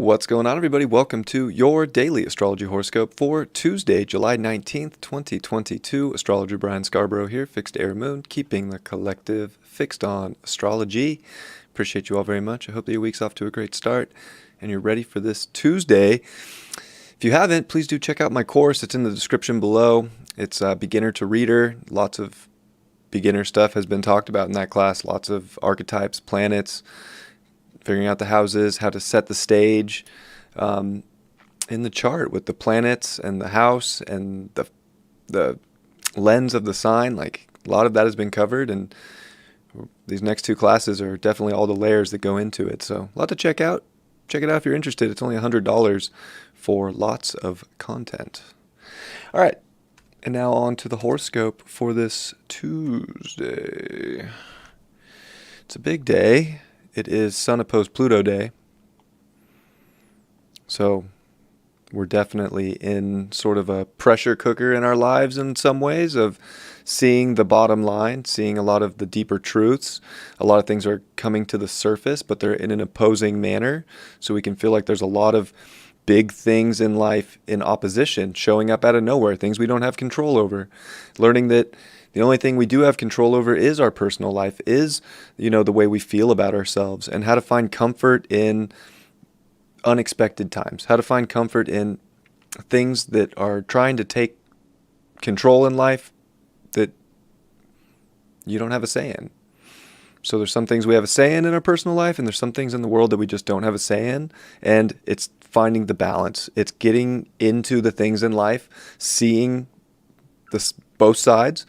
What's going on, everybody? Welcome to your daily astrology horoscope for Tuesday, July 19th, 2022. Astrologer Brian Scarborough here, fixed air moon, keeping the collective fixed on astrology. Appreciate you all very much. I hope that your week's off to a great start and you're ready for this Tuesday. If you haven't, please do check out my course. It's in the description below. It's beginner to reader. Lots of beginner stuff has been talked about in that class. Lots of archetypes, planets, figuring out the houses, how to set the stage in the chart with the planets and the house and the lens of the sign. Like, a lot of that has been covered, and these next two classes are definitely all the layers that go into it. So a lot to check out. Check it out if you're interested. It's only $100 for lots of content. All right, and now on to the horoscope for this Tuesday. It's a big day. It is Sun opposed Pluto day. So we're definitely in sort of a pressure cooker in our lives in some ways of seeing the bottom line, seeing a lot of the deeper truths. A lot of things are coming to the surface, but they're in an opposing manner. So we can feel like there's a lot of big things in life in opposition, showing up out of nowhere, things we don't have control over. Learning that the only thing we do have control over is our personal life, is, the way we feel about ourselves, and how to find comfort in unexpected times, how to find comfort in things that are trying to take control in life that you don't have a say in. So there's some things we have a say in our personal life, and there's some things in the world that we just don't have a say in, and it's finding the balance. It's getting into the things in life, seeing both sides,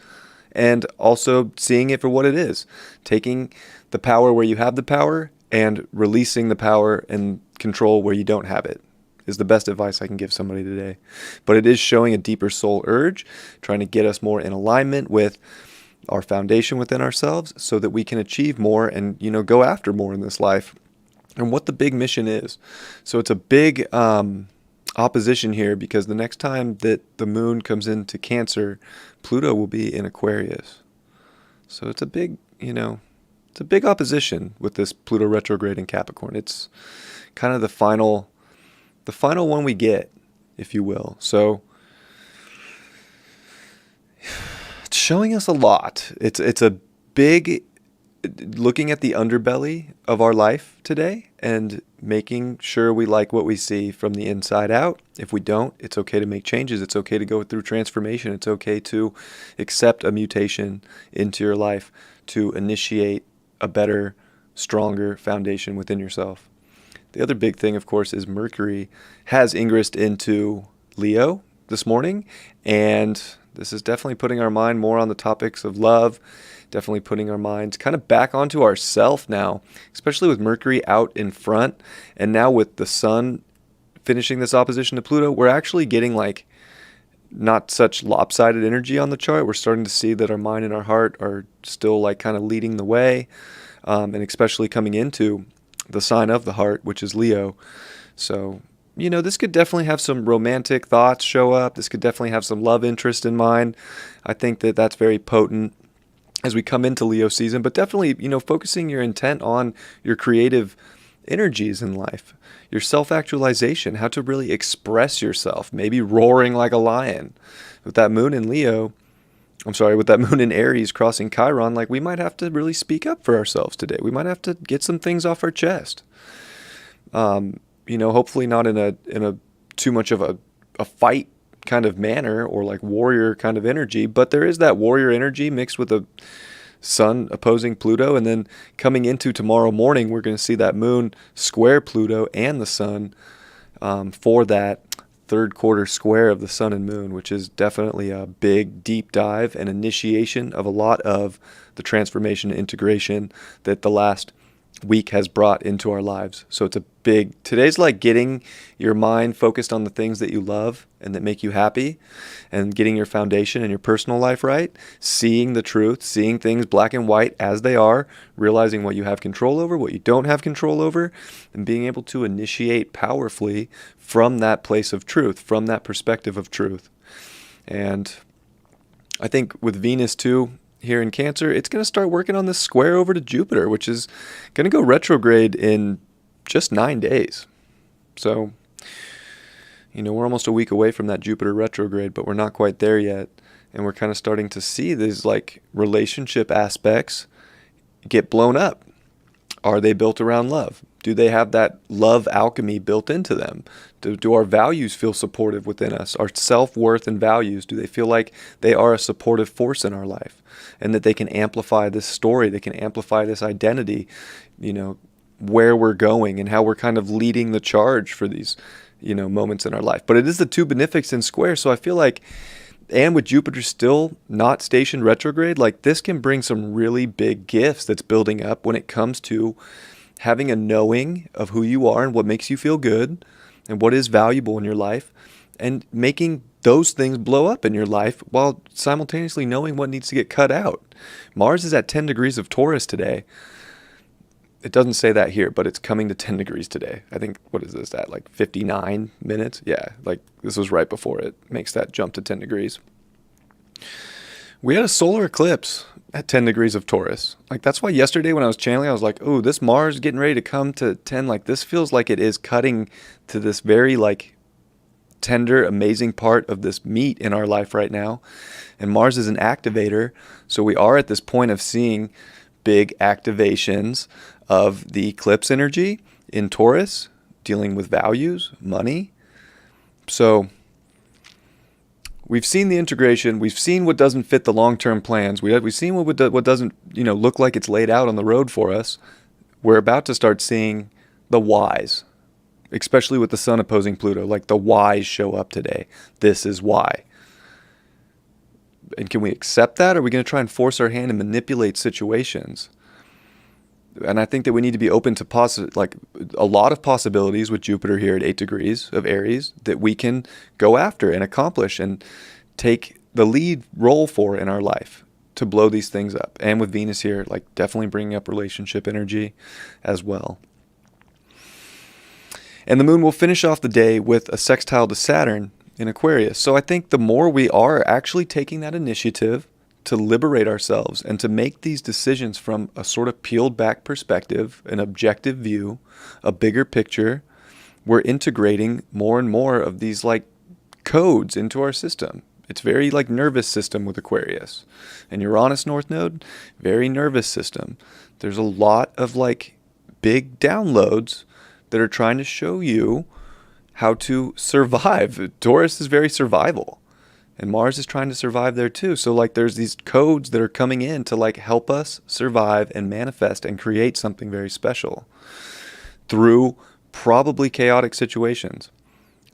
and also seeing it for what it is. Taking the power where you have the power and releasing the power and control where you don't have it is the best advice I can give somebody today. But it is showing a deeper soul urge, trying to get us more in alignment with our foundation within ourselves so that we can achieve more and, go after more in this life and what the big mission is. So it's a big opposition here, because the next time that the moon comes into Cancer, Pluto will be in Aquarius. So it's a big, it's a big opposition with this Pluto retrograde in Capricorn. It's kind of the final one we get, if you will. So it's showing us a lot. It's a big looking at the underbelly of our life today and making sure we like what we see from the inside out. If we don't, it's okay to make changes. It's okay to go through transformation. It's okay to accept a mutation into your life to initiate a better, stronger foundation within yourself. The other big thing, of course, is Mercury has ingressed into Leo this morning, and this is definitely putting our mind more on the topics of love, definitely putting our minds kind of back onto ourself now, especially with Mercury out in front. And now with the Sun finishing this opposition to Pluto, we're actually getting like not such lopsided energy on the chart. We're starting to see that our mind and our heart are still like kind of leading the way, and especially coming into the sign of the heart, which is Leo. So, this could definitely have some romantic thoughts show up. This could definitely have some love interest in mind. I think that that's very potent as we come into Leo season, but definitely, focusing your intent on your creative energies in life, your self-actualization, how to really express yourself, maybe roaring like a lion. With that moon in Aries crossing Chiron, like, we might have to really speak up for ourselves today. We might have to get some things off our chest. Hopefully not in a too much of a fight kind of manner or like warrior kind of energy, but there is that warrior energy mixed with a Sun opposing Pluto, and then coming into tomorrow morning, we're going to see that moon square Pluto and the Sun for that third quarter square of the Sun and Moon, which is definitely a big deep dive and initiation of a lot of the transformation and integration that the last week has brought into our lives. So it's today's like getting your mind focused on the things that you love and that make you happy, and getting your foundation and your personal life right, seeing the truth, seeing things black and white as they are, realizing what you have control over, what you don't have control over, and being able to initiate powerfully from that place of truth, from that perspective of truth. And I think with Venus too, here in Cancer, it's going to start working on this square over to Jupiter, which is going to go retrograde in just 9 days. So, we're almost a week away from that Jupiter retrograde, but we're not quite there yet. And we're kind of starting to see these like relationship aspects get blown up. Are they built around love? Do they have that love alchemy built into them? Do our values feel supportive within us? Our self-worth and values, do they feel like they are a supportive force in our life? And that they can amplify this story, they can amplify this identity, where we're going and how we're kind of leading the charge for these, moments in our life. But it is the two benefics in square, so I feel like, and with Jupiter still not stationed retrograde, like this can bring some really big gifts that's building up when it comes to having a knowing of who you are and what makes you feel good and what is valuable in your life, and making those things blow up in your life while simultaneously knowing what needs to get cut out. Mars is at 10 degrees of Taurus today. It doesn't say that here, but it's coming to 10 degrees today. I think, what is this, at like 59 minutes? Yeah, like this was right before it makes that jump to 10 degrees. We had a solar eclipse at 10 degrees of Taurus. Like that's why yesterday when I was channeling, I was like, oh, this Mars getting ready to come to 10. Like this feels like it is cutting to this very like tender, amazing part of this meat in our life right now. And Mars is an activator. So we are at this point of seeing big activations of the eclipse energy in Taurus, dealing with values, money. So we've seen the integration. We've seen what doesn't fit the long-term plans. We've seen what doesn't look like it's laid out on the road for us. We're about to start seeing the whys, especially with the Sun opposing Pluto. Like the whys show up today. This is why. And can we accept that? Or are we going to try and force our hand and manipulate situations? And I think that we need to be open to a lot of possibilities with Jupiter here at 8 degrees of Aries that we can go after and accomplish and take the lead role for in our life to blow these things up. And with Venus here, like definitely bringing up relationship energy as well. And the moon will finish off the day with a sextile to Saturn in Aquarius. So I think the more we are actually taking that initiative to liberate ourselves and to make these decisions from a sort of peeled back perspective, an objective view, a bigger picture, we're integrating more and more of these like codes into our system. It's very like nervous system with Aquarius. And Uranus North Node, very nervous system. There's a lot of like big downloads that are trying to show you how to survive. Taurus is very survival. And Mars is trying to survive there too. So like there's these codes that are coming in to like help us survive and manifest and create something very special through probably chaotic situations.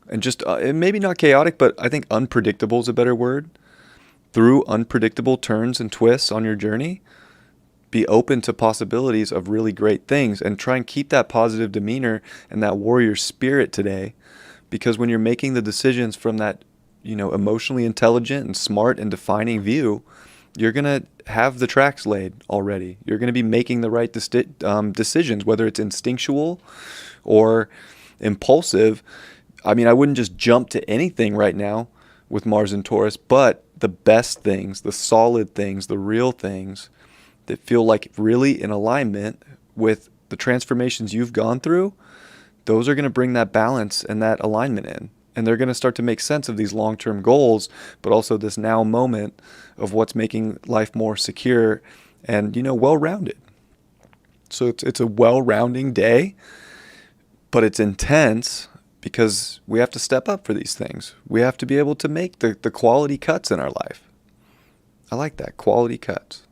And just maybe not chaotic, but I think unpredictable is a better word. Through unpredictable turns and twists on your journey, be open to possibilities of really great things and try and keep that positive demeanor and that warrior spirit today. Because when you're making the decisions from that emotionally intelligent and smart and defining view, you're going to have the tracks laid already. You're going to be making the right decisions, whether it's instinctual or impulsive. I mean, I wouldn't just jump to anything right now with Mars and Taurus, but the best things, the solid things, the real things that feel like really in alignment with the transformations you've gone through, those are going to bring that balance and that alignment in. And they're going to start to make sense of these long-term goals, but also this now moment of what's making life more secure and, well-rounded. So it's a well-rounding day, but it's intense because we have to step up for these things. We have to be able to make the quality cuts in our life. I like that, quality cuts.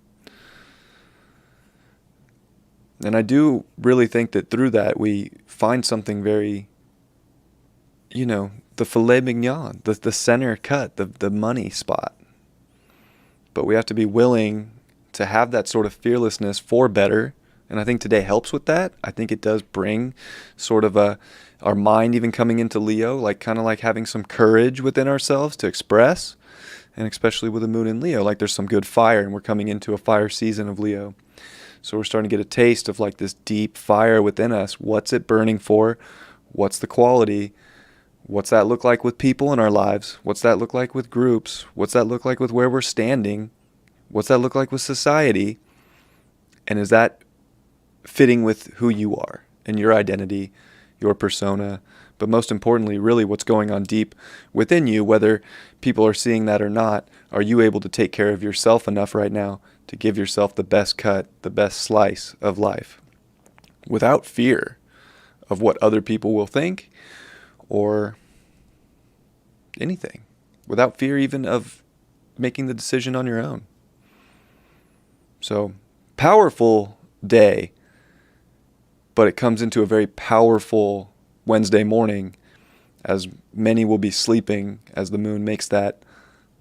And I do really think that through that we find something very, the filet mignon, the center cut, the money spot. But we have to be willing to have that sort of fearlessness for better. And I think today helps with that. I think it does bring sort of our mind even coming into Leo, like kind of like having some courage within ourselves to express. And especially with the moon in Leo, like there's some good fire and we're coming into a fire season of Leo. So we're starting to get a taste of like this deep fire within us. What's it burning for? What's the quality? What's that look like with people in our lives? What's that look like with groups? What's that look like with where we're standing? What's that look like with society? And is that fitting with who you are and your identity, your persona, But most importantly, really what's going on deep within you, whether people are seeing that or not, are you able to take care of yourself enough right now to give yourself the best cut, the best slice of life without fear of what other people will think or anything, without fear even of making the decision on your own. So, powerful day, but it comes into a very powerful Wednesday morning as many will be sleeping as the moon makes that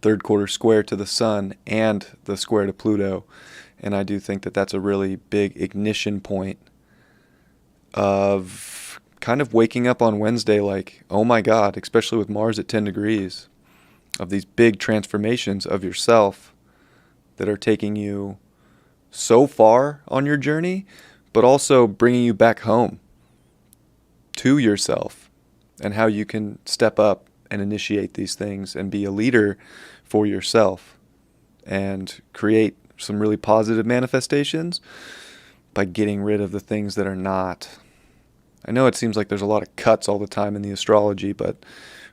third quarter square to the sun and the square to Pluto. And I do think that that's a really big ignition point of kind of waking up on Wednesday like, oh my God, especially with Mars at 10 degrees, of these big transformations of yourself that are taking you so far on your journey, but also bringing you back home to yourself and how you can step up and initiate these things and be a leader for yourself and create some really positive manifestations by getting rid of the things that are not. I know it seems like there's a lot of cuts all the time in the astrology, but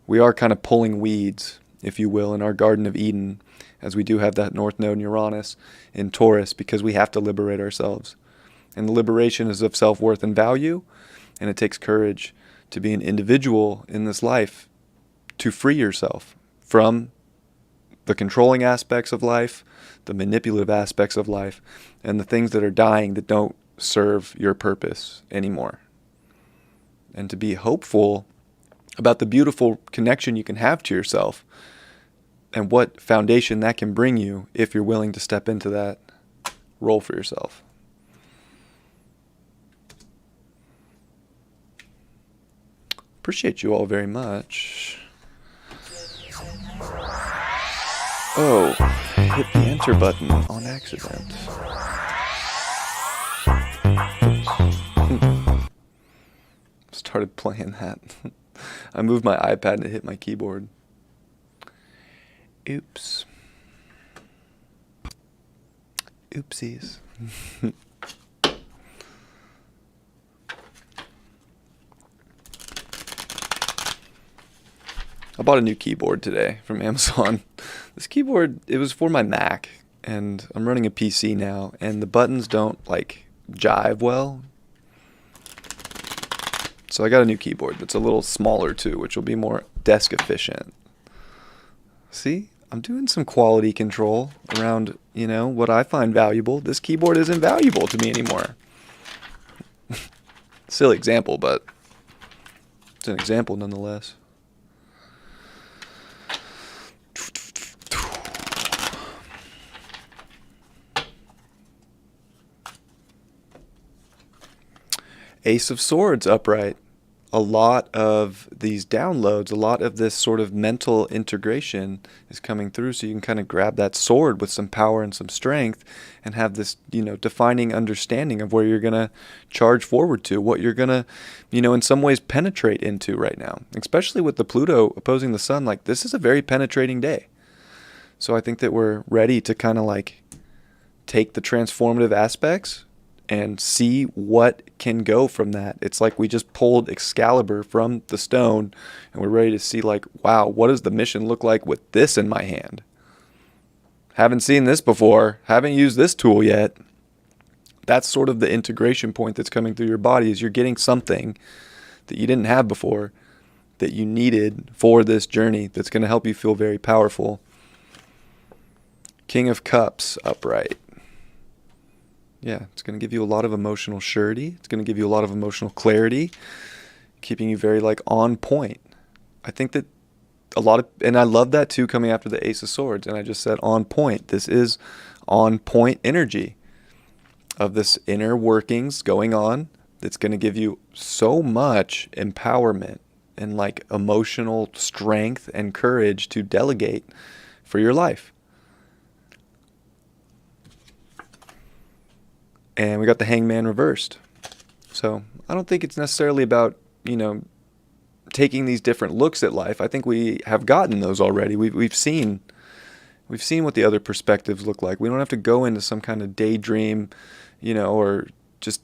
we are kind of pulling weeds, if you will, in our Garden of Eden, as we do have that North Node in Uranus in Taurus, because we have to liberate ourselves. And the liberation is of self-worth and value, and it takes courage to be an individual in this life to free yourself from the controlling aspects of life, the manipulative aspects of life, and the things that are dying that don't serve your purpose anymore. And to be hopeful about the beautiful connection you can have to yourself and what foundation that can bring you if you're willing to step into that role for yourself. Appreciate you all very much. Oh, hit the enter button on accident. Started playing that. I moved my iPad and it hit my keyboard. Oops. Oopsies. I bought a new keyboard today from Amazon. This keyboard, it was for my Mac, and I'm running a PC now, and the buttons don't, jive well. So I got a new keyboard that's a little smaller, too, which will be more desk efficient. See? I'm doing some quality control around, what I find valuable. This keyboard isn't valuable to me anymore. Silly example, but it's an example nonetheless. Ace of Swords upright. A lot of these downloads, a lot of this sort of mental integration is coming through, so you can kind of grab that sword with some power and some strength and have this, defining understanding of where you're going to charge forward to, what you're going to, in some ways penetrate into right now. Especially with the Pluto opposing the Sun, this is a very penetrating day. So I think that we're ready to kind of take the transformative aspects and see what can go from that. It's like we just pulled Excalibur from the stone and we're ready to see wow, what does the mission look like with this in my hand? Haven't seen this before, haven't used this tool yet. That's sort of the integration point that's coming through your body, is you're getting something that you didn't have before that you needed for this journey that's going to help you feel very powerful. King of Cups upright. Yeah, it's going to give you a lot of emotional surety. It's going to give you a lot of emotional clarity, keeping you very on point. I think that and I love that too, coming after the Ace of Swords. And I just said on point. This is on point energy of this inner workings going on that's going to give you so much empowerment and emotional strength and courage to delegate for your life. And we got the Hangman reversed. So I don't think it's necessarily about, taking these different looks at life. I think we have gotten those already. We've seen what the other perspectives look like. We don't have to go into some kind of daydream, or just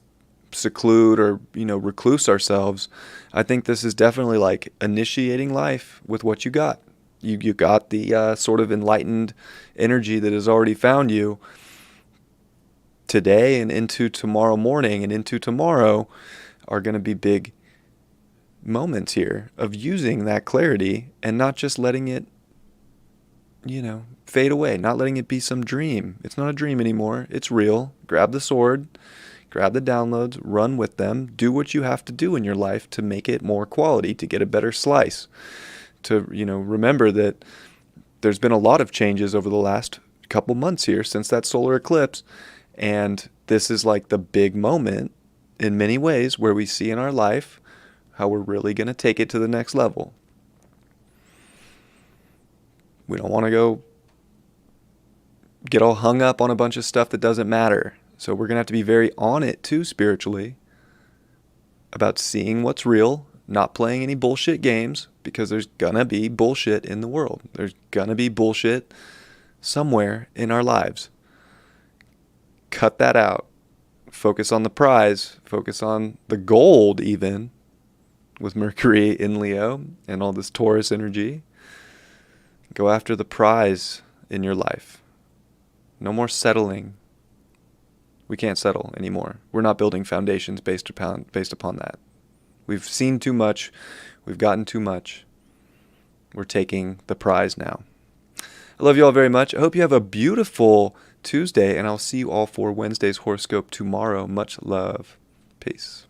seclude or, recluse ourselves. I think this is definitely like initiating life with what you got. You got the sort of enlightened energy that has already found you. Today and into tomorrow morning and into tomorrow are going to be big moments here of using that clarity and not just letting it, fade away, not letting it be some dream. It's not a dream anymore. It's real. Grab the sword, grab the downloads, run with them, do what you have to do in your life to make it more quality, to get a better slice. To, remember that there's been a lot of changes over the last couple months here since that solar eclipse. And this is like the big moment in many ways where we see in our life how we're really going to take it to the next level. We don't want to go get all hung up on a bunch of stuff that doesn't matter. So we're going to have to be very on it too spiritually about seeing what's real, not playing any bullshit games, because there's going to be bullshit in the world. There's going to be bullshit somewhere in our lives. Cut that out. Focus on the prize. Focus on the gold even, with Mercury in Leo and all this Taurus energy. Go after the prize in your life. No more settling. We can't settle anymore. We're not building foundations based upon that. We've seen too much. We've gotten too much. We're taking the prize now. I love you all very much. I hope you have a beautiful Tuesday, and I'll see you all for Wednesday's horoscope tomorrow. Much love. Peace.